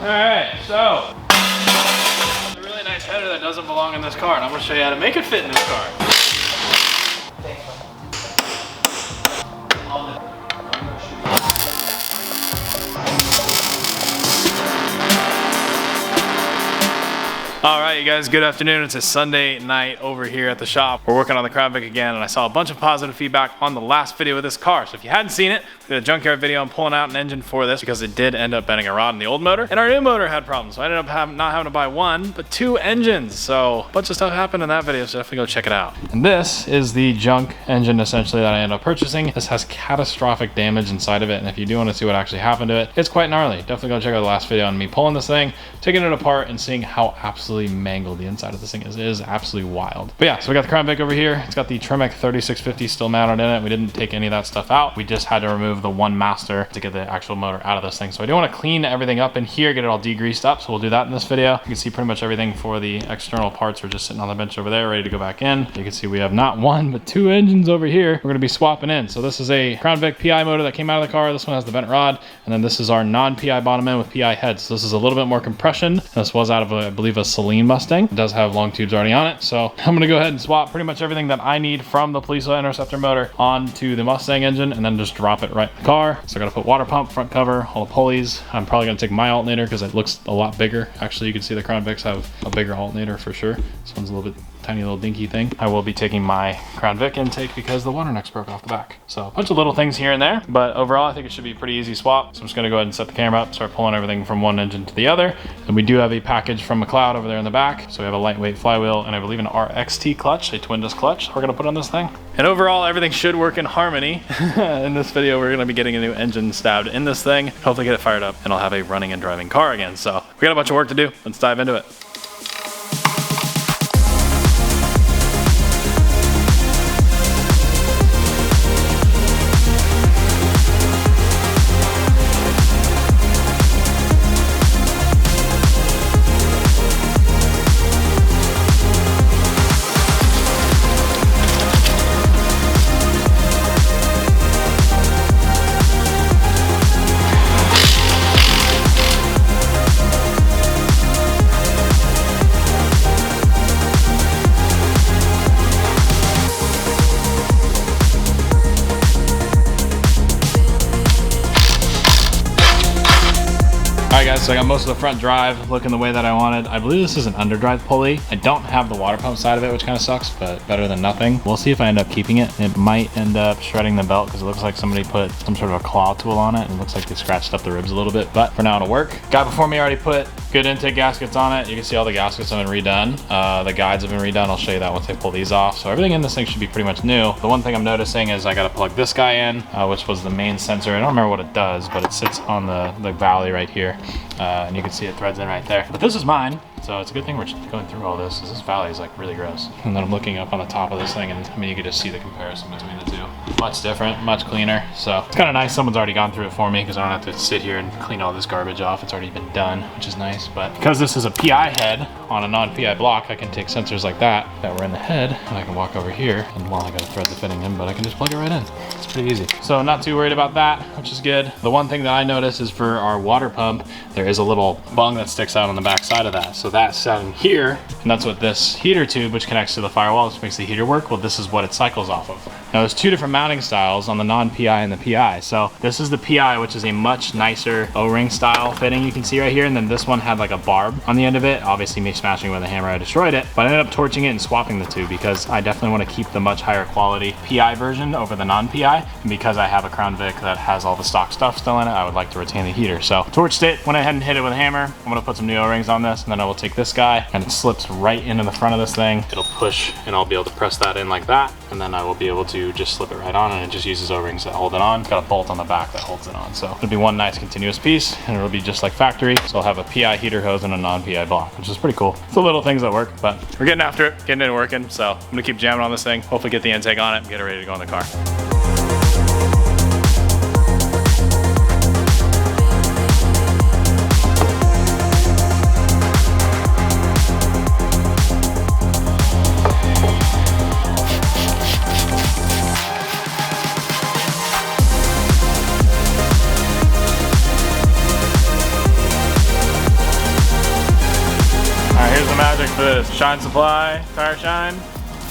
Alright, so it's a really nice header that doesn't belong in this car, and I'm gonna show you how to make it fit in this car. Alright you guys, good afternoon. It's a Sunday night over here at the shop. We're working on the Crown Vic again, and I saw a bunch of positive feedback on the last video with this car. So if you hadn't seen it, we did a junkyard video. I'm pulling out an engine for this because it did end up bending a rod in the old motor, and our new motor had problems. So I ended up not having to buy one, but two engines. So a bunch of stuff happened in that video, so definitely go check it out. And this is the junk engine essentially that I ended up purchasing. This has catastrophic damage inside of it, and if you do want to see what actually happened to it, it's quite gnarly. Definitely go check out the last video on me pulling this thing, taking it apart, and seeing how absolutely mangled the inside of this thing is. It is absolutely wild. But yeah, so we got the Crown Vic over here. It's got the Tremec 3650 still mounted in it. We didn't take any of that stuff out. We just had to remove the one master to get the actual motor out of this thing. So I do want to clean everything up in here, get it all degreased up. So we'll do that in this video. You can see pretty much everything for the external parts are just sitting on the bench over there, ready to go back in. You can see we have not one, but two engines over here we're going to be swapping in. So this is a Crown Vic PI motor that came out of the car. This one has the bent rod, and then this is our non-PI bottom end with PI head. So this is a little bit more compression. This was out of, I believe, a Celine Mustang. It does have long tubes already on it. So I'm going to go ahead and swap pretty much everything that I need from the Police Interceptor motor onto the Mustang engine, and then just drop it right in the car. So I got to put water pump, front cover, all the pulleys. I'm probably going to take my alternator because it looks a lot bigger. Actually, you can see the Crown Vics have a bigger alternator for sure. This one's a little bit tiny little dinky thing. I will be taking my Crown Vic intake because the water necks broke off the back. So a bunch of little things here and there, but overall I think it should be a pretty easy swap. So I'm just going to go ahead and set the camera up, start pulling everything from one engine to the other. And we do have a package from McLeod over there in the back. So we have a lightweight flywheel and I believe an RXT clutch, a twin disc clutch we're going to put on this thing. And overall everything should work in harmony. In this video we're going to be getting a new engine stabbed in this thing, hopefully get it fired up, and I'll have a running and driving car again. So we got a bunch of work to do. Let's dive into it. Alright guys, so I got most of the front drive looking the way that I wanted. I believe this is an underdrive pulley. I don't have the water pump side of it, which kind of sucks, but better than nothing. We'll see if I end up keeping it. It might end up shredding the belt because it looks like somebody put some sort of a claw tool on it. And it looks like they scratched up the ribs a little bit, but for now it'll work. Guy before me already put good intake gaskets on it. You can see all the gaskets have been redone. The guides have been redone. I'll show you that once I pull these off. So everything in this thing should be pretty much new. The one thing I'm noticing is I got to plug this guy in, which was the main sensor. I don't remember what it does, but it sits on the valley right here. And you can see it threads in right there. But this is mine, so it's a good thing we're going through all this. This valley is like really gross. And then I'm looking up on the top of this thing, and I mean, you can just see the comparison between the two. Much different, much cleaner. So it's kind of nice someone's already gone through it for me because I don't have to sit here and clean all this garbage off. It's already been done, which is nice. But because this is a PI head on a non-PI block, I can take sensors like that were in the head, and I can walk over here, and well, I gotta thread the fitting in, but I can just plug it right in. It's pretty easy. So not too worried about that, which is good. The one thing that I noticed is for our water pump, there is a little bung that sticks out on the back side of that. So that's down here, and that's what this heater tube, which connects to the firewall, which makes the heater work. Well, this is what it cycles off of. Now there's two different mounting styles on the non-PI and the PI. So this is the PI, which is a much nicer O-ring style fitting you can see right here. And then this one had like a barb on the end of it. Obviously me smashing it with a hammer, I destroyed it, but I ended up torching it and swapping the two because I definitely want to keep the much higher quality PI version over the non-PI. And because I have a Crown Vic that has all the stock stuff still in it, I would like to retain the heater. So torched it, went ahead and hit it with a hammer. I'm gonna put some new O-rings on this, and then I will take this guy, and it slips right into the front of this thing. It'll push, and I'll be able to press that in like that, and then I will be able to just slip it right on, and it just uses O-rings that hold it on. It's got a bolt on the back that holds it on. So it'll be one nice continuous piece, and it'll be just like factory. So I'll have a PI heater hose and a non-PI block, which is pretty cool. It's the little things that work, but we're getting after it, getting it working. So I'm gonna keep jamming on this thing, hopefully get the intake on it, and get it ready to go in the car. Check this, Shine Supply, Tire Shine.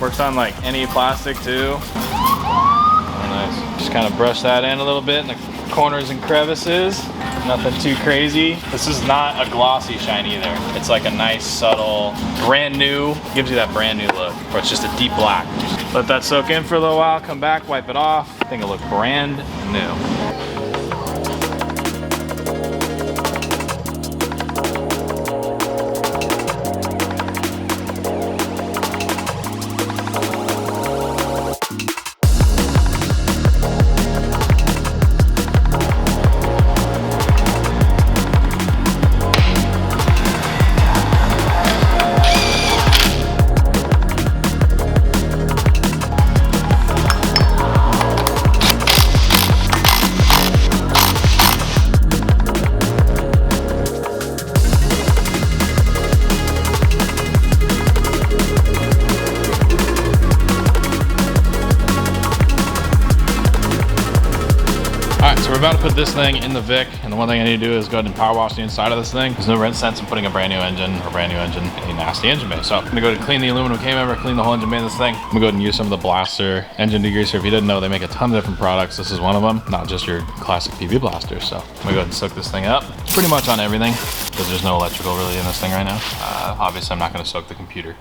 Works on like any plastic too. Oh, nice. Just kind of brush that in a little bit in the corners and crevices. Nothing too crazy. This is not a glossy shine either. It's like a nice, subtle, brand new, gives you that brand new look, where it's just a deep black. Let that soak in for a little while, come back, wipe it off. I think it'll look brand new. We're about to put this thing in the Vic, and the one thing I need to do is go ahead and power wash the inside of this thing. There's no sense in putting a brand new engine in a nasty engine bay. So I'm gonna go ahead and clean the aluminum K-member, clean the whole engine bay of this thing. I'm gonna go ahead and use some of the Blaster engine degreaser. If you didn't know, they make a ton of different products. This is one of them, not just your classic PV blaster. So I'm gonna go ahead and soak this thing up pretty much on everything, because there's no electrical really in this thing right now. Obviously I'm not gonna soak the computer.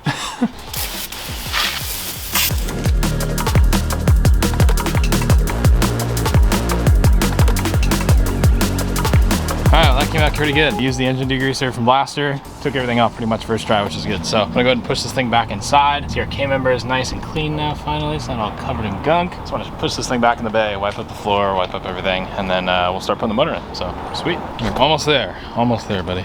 Alright, well, that came out pretty good. Used the engine degreaser from Blaster, took everything off pretty much first try, which is good. So I'm gonna go ahead and push this thing back inside. See, our K-member is nice and clean now finally. It's not all covered in gunk. So I'm gonna push this thing back in the bay, wipe up the floor, wipe up everything, and then we'll start putting the motor in. So, sweet. We're almost there, buddy.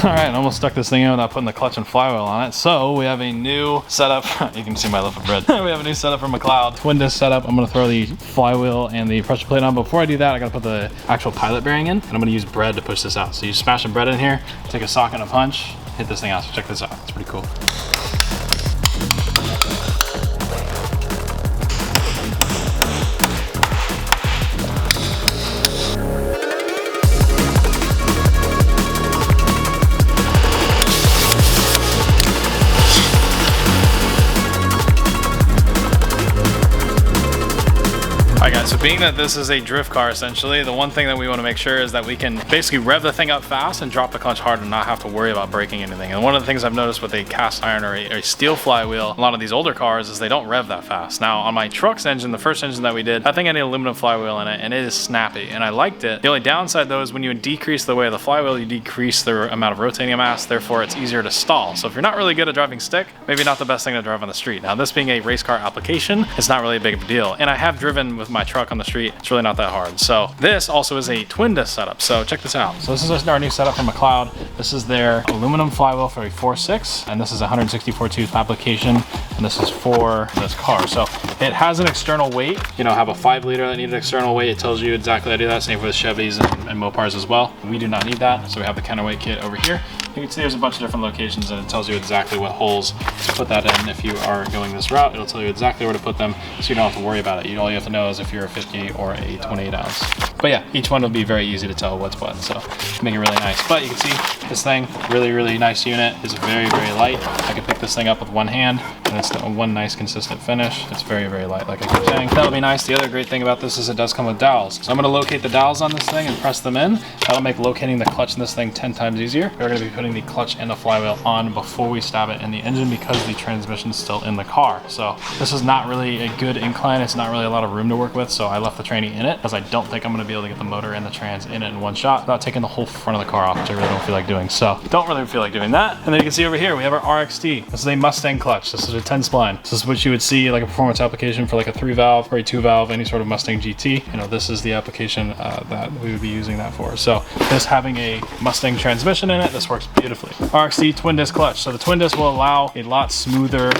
All right, almost stuck this thing in without putting the clutch and flywheel on it. So we have a new setup. You can see my loaf of bread. We have a new setup from McLeod. Twin disc setup. I'm gonna throw the flywheel and the pressure plate on. Before I do that, I gotta put the actual pilot bearing in, and I'm gonna use bread to push this out. So you smash some bread in here, take a sock and a punch, hit this thing out. So check this out, it's pretty cool. So being that this is a drift car essentially, the one thing that we want to make sure is that we can basically rev the thing up fast and drop the clutch hard and not have to worry about breaking anything. And one of the things I've noticed with a cast iron or a steel flywheel, a lot of these older cars, is they don't rev that fast. Now on my truck's engine, the first engine that we did, I think I need an aluminum flywheel in it, and it is snappy and I liked it. The only downside though is when you decrease the weight of the flywheel, you decrease the amount of rotating mass, therefore it's easier to stall. So if you're not really good at driving stick, maybe not the best thing to drive on the street. Now this being a race car application, it's not really a big of a deal. And I have driven with my truck on the street. It's really not that hard. So this also is a twin disc setup. So check this out. So this is our new setup from McLeod. This is their aluminum flywheel for a 4.6, and this is a 164 tooth application, and this is for this car. So it has an external weight. You know, have a 5 liter that needs an external weight. It tells you exactly how to do that. Same for the Chevys and Mopars as well. We do not need that. So we have the counterweight kit over here. You can see there's a bunch of different locations, and it tells you exactly what holes to put that in. If you are going this route, it'll tell you exactly where to put them, so you don't have to worry about it. All you have to know is if you're a 50 or a 28 ounce. But yeah, each one will be very easy to tell what's what, so make it really nice. But you can see this thing, really nice unit. Is very light. I can pick this thing up with one hand, and it's one nice consistent finish. It's very light, like I keep saying. That'll be nice. The other great thing about this is it does come with dowels. So I'm gonna locate the dowels on this thing and press them in. That'll make locating the clutch in this thing 10 times easier. We're gonna be putting the clutch and the flywheel on before we stab it in the engine because the transmission's still in the car. So this is not really a good incline. It's not really a lot of room to work with, so I left the tranny in it because I don't think I'm gonna be able to get the motor and the trans in it in one shot without taking the whole front of the car off, which I really don't feel like doing. So don't really feel like doing that. And then you can see over here we have our RXT. This is a Mustang clutch. This is a 10 spline. This is what you would see like a performance application for like a 3 valve or a 2 valve, any sort of Mustang GT. You know, this is the application that we would be using that for. So this having a Mustang transmission in it, this works beautifully. RXT twin disc clutch. So the twin disc will allow a lot smoother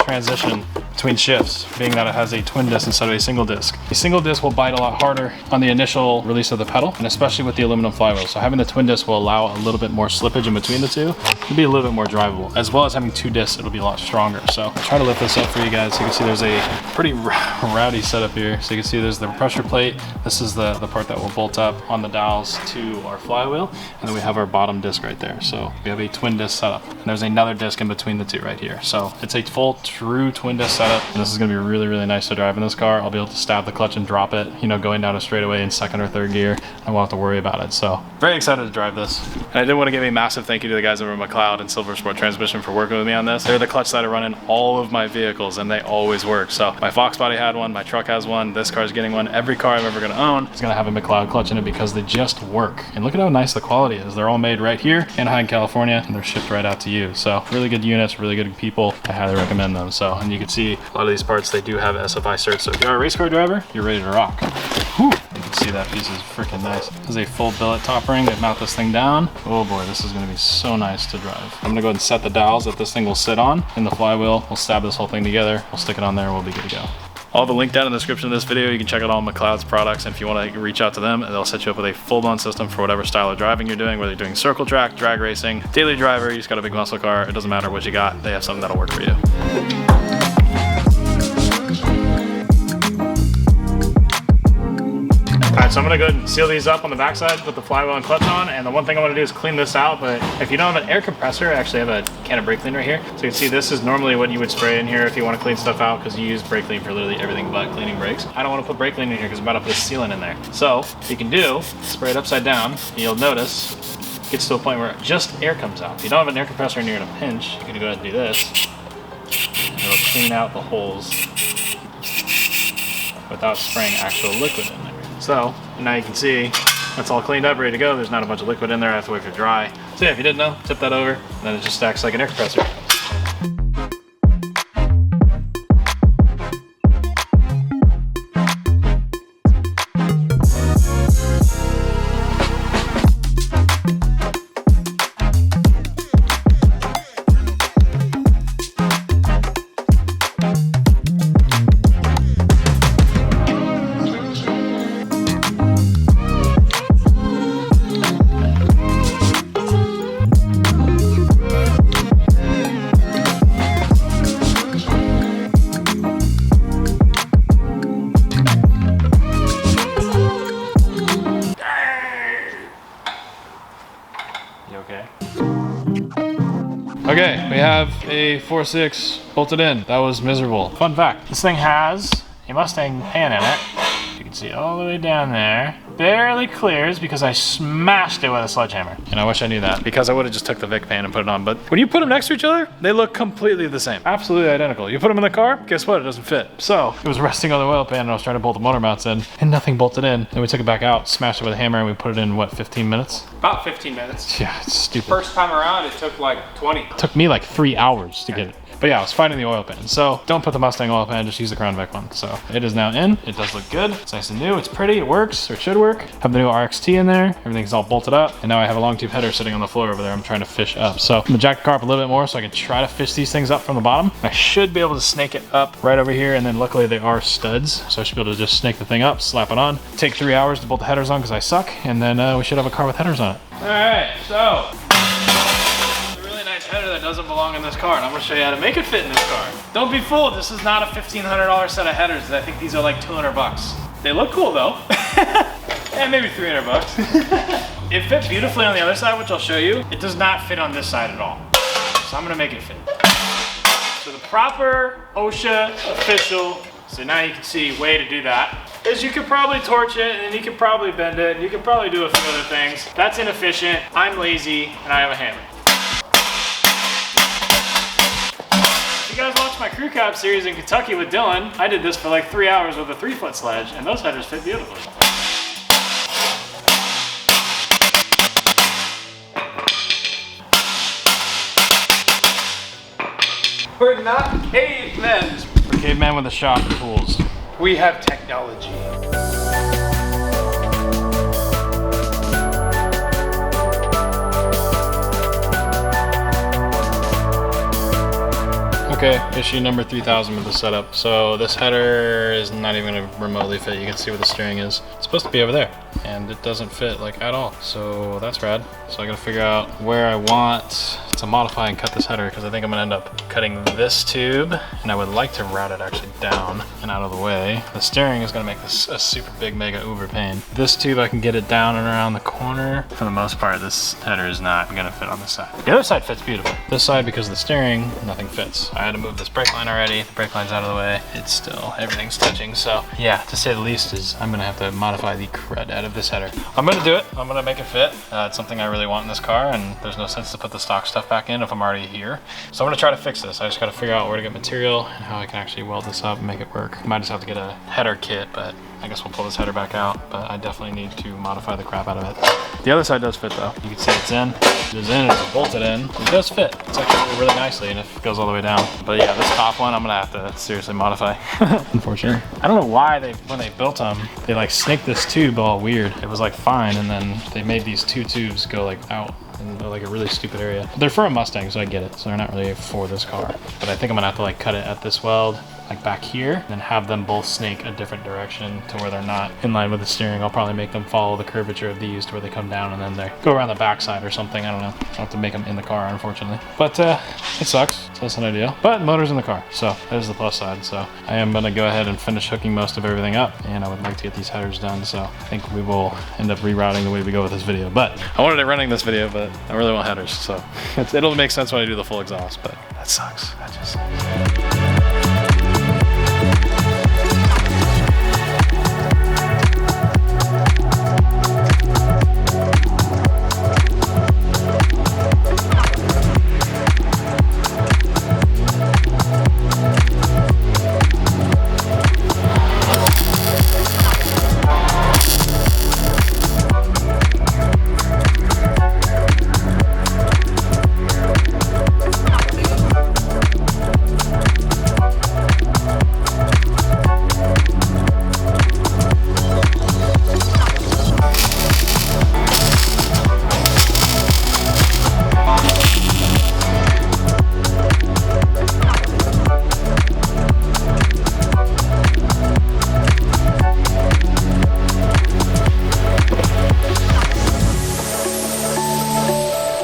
transition between shifts, being that it has a twin disc instead of a single disc. The single disc will bite a lot harder on the initial release of the pedal, and especially with the aluminum flywheel. So having the twin disc will allow a little bit more slippage in between the two. It'll be a little bit more drivable, as well as having 2 discs, it'll be a lot stronger. So I'll try to lift this up for you guys. So you can see there's a pretty rowdy setup here. So you can see there's the pressure plate. This is the part that will bolt up on the dowels to our flywheel. And then we have our bottom disc right there. So we have a twin disc setup. And there's another disc in between the two right here. So it's a full true twin disc setup. And this is gonna be really, really nice to drive in this car. I'll be able to stab the clutch and drop it, you know, going down a straightaway in 2nd or 3rd gear. I won't have to worry about it. So very excited to drive this. And I did want to give a massive thank you to the guys over at McLeod and Silver Sport Transmission for working with me on this. They're the clutch that I run in all of my vehicles, and they always work. So my Fox body had one, my truck has one, this car's getting one. Every car I'm ever gonna own is gonna have a McLeod clutch in it because they just work. And look at how nice the quality is. They're all made right here in Anaheim, California, and they're shipped right out to you. So really good units, really good people. I highly recommend them. So, and you can see a lot of these parts, they do have SFI certs. So if you're a race car driver, you're ready to rock. Whew. You can see that piece is freaking nice. This is a full billet top ring. They mount this thing down. Oh boy, this is gonna be so nice to drive. I'm gonna go ahead and set the dowels that this thing will sit on in the flywheel. We'll stab this whole thing together. We'll stick it on there. We'll be good to go. I'll have a link down in the description of this video. You can check out all McLeod's products, and if you want to reach out to them, they'll set you up with a full-blown system for whatever style of driving you're doing, whether you're doing circle track, drag racing, daily driver, you just got a big muscle car, it doesn't matter what you got, they have something that'll work for you. Alright, so I'm gonna go ahead and seal these up on the backside, put the flywheel and clutch on, and the one thing I wanna do is clean this out, but if you don't have an air compressor, I actually have a can of brake clean right here. So you can see this is normally what you would spray in here if you wanna clean stuff out, because you use brake clean for literally everything but cleaning brakes. I don't wanna put brake clean in here because I'm about to put a sealant in there. So, what you can do, spray it upside down, and you'll notice it gets to a point where just air comes out. If you don't have an air compressor and you're in a pinch, you're gonna go ahead and do this, and it'll clean out the holes without spraying actual liquid in there. So now you can see that's all cleaned up, ready to go. There's not a bunch of liquid in there. I have to wait for it to dry. So yeah, if you didn't know, tip that over, and then it just acts like an air compressor. Okay, we have a 4.6 bolted in. That was miserable. Fun fact, this thing has a Mustang pan in it. You can see all the way down there. Barely clears because I smashed it with a sledgehammer. And I wish I knew that, because I would have just took the Vic pan and put it on. But when you put them next to each other, they look completely the same. Absolutely identical. You put them in the car, guess what? It doesn't fit. So it was resting on the oil pan and I was trying to bolt the motor mounts in and nothing bolted in. Then we took it back out, smashed it with a hammer, and we put it in, what, 15 minutes? About 15 minutes. Yeah, it's stupid. First time around, it took like 20. It took me like 3 hours to get it. But yeah, I was finding the oil pan. So don't put the Mustang oil pan, just use the Crown Vic one. So it is now in. It does look good. It's nice and new. It's pretty. It works, or it should work. Have the new RXT in there. Everything's all bolted up. And now I have a long tube header sitting on the floor over there. I'm trying to fish up. So I'm gonna jack the car up a little bit more so I can try to fish these things up from the bottom. I should be able to snake it up right over here. And then luckily they are studs. So I should be able to just snake the thing up, slap it on. Take 3 hours to bolt the headers on because I suck. And then we should have a car with headers on it. All right, so header that doesn't belong in this car, and I'm going to show you how to make it fit in this car. Don't be fooled, this is not a $1,500 set of headers. I think these are like 200 bucks. They look cool though. And maybe 300 bucks. It fit beautifully on the other side, which I'll show you. It does not fit on this side at all. So I'm going to make it fit. So the proper OSHA official, so now you can see way to do that, is you could probably torch it, and you could probably bend it, and you could probably do a few other things. That's inefficient, I'm lazy, and I have a hammer. You guys watched my crew cab series in Kentucky with Dylan. I did this for like 3 hours with a 3-foot sledge, and those headers fit beautifully. we're not cavemen. We're cavemen with a shop and tools. We have technology. Okay, issue number 3000 with the setup. So this header is not even gonna remotely fit. You can see where the steering is. It's supposed to be over there, and it doesn't fit like at all. So that's rad. So I gotta figure out where I want to modify and cut this header, because I think I'm gonna end up cutting this tube, and I would like to route it actually down and out of the way. The steering is gonna make this a super big mega uber pain. This tube, I can get it down and around the corner. For the most part, this header is not gonna fit on this side. The other side fits beautiful. This side, because of the steering, nothing fits. I had to move this brake line already. The brake line's out of the way. It's still, everything's touching. So yeah, to say the least, I'm gonna have to modify the crud out of this header. I'm gonna do it. I'm gonna make it fit. It's something I really want in this car, and there's no sense to put the stock stuff back in if I'm already here. So I'm gonna try to fix this. I just gotta figure out where to get material and how I can actually weld this up and make it work. Might just have to get a header kit, but I guess we'll pull this header back out, but I definitely need to modify the crap out of it. The other side does fit though. You can see it's in. It is in, it's bolted in. It does fit. It's actually really nicely, and it goes all the way down. But yeah, this top one, I'm gonna have to seriously modify, unfortunately. I don't know why when they built them, they like snaked this tube all weird. It was like fine, and then they made these two tubes go like out in like a really stupid area. They're for a Mustang, so I get it. So they're not really for this car. But I think I'm gonna have to like cut it at this weld, like back here, and have them both snake a different direction to where they're not in line with the steering. I'll probably make them follow the curvature of these to where they come down and then they go around the backside or something. I don't know. I'll have to make them in the car, unfortunately. But it sucks, so that's not ideal. But the motor's in the car, so that is the plus side. So I am gonna go ahead and finish hooking most of everything up, and I would like to get these headers done. So I think we will end up rerouting the way we go with this video. But I wanted it running this video, but I really want headers, so it'll make sense when I do the full exhaust, but that sucks. That just sucks.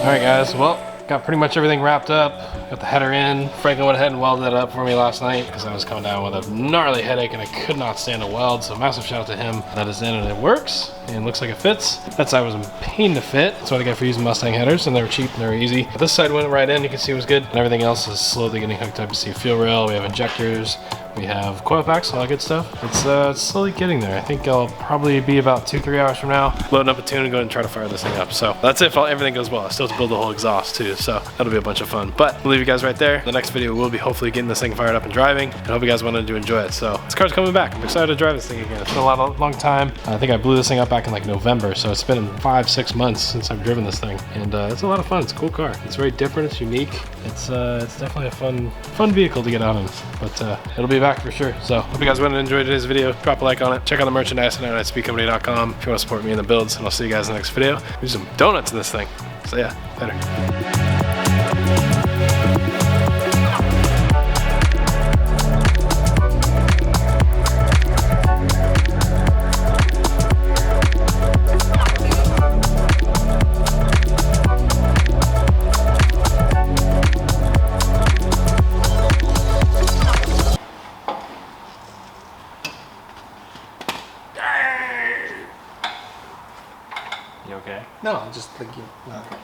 Alright guys, well, got pretty much everything wrapped up. Got the header in. Franklin went ahead and welded that up for me last night because I was coming down with a gnarly headache and I could not stand to weld, so massive shout out to him. That is in and it works and looks like it fits. That side was a pain to fit. That's what I got for using Mustang headers, and they were cheap and they were easy. But this side went right in, you can see it was good, and everything else is slowly getting hooked up. You see fuel rail, we have injectors, we have coil packs, all that good stuff. It's slowly getting there. I think I'll probably be about 2-3 hours from now loading up a tune and go and try to fire this thing up. So that's it if everything goes well. I still have to build the whole exhaust too, so that'll be a bunch of fun. But I'll leave you guys right there. The next video will be hopefully getting this thing fired up and driving. I hope you guys wanted to enjoy it. So this car's coming back. I'm excited to drive this thing again. It's been a long time. I think I blew this thing up back in like November, so it's been 5-6 months since I've driven this thing, and it's a lot of fun. It's a cool car. It's very different. It's unique. It's definitely a fun vehicle to get out in, but it'll be back for sure. So hope you guys went and enjoyed today's video. Drop a like on it. Check out the merchandise at speedcompany.com if you want to support me in the builds, and I'll see you guys in the next video. Do some donuts in this thing. So yeah, later. You okay? No, just like you. Okay.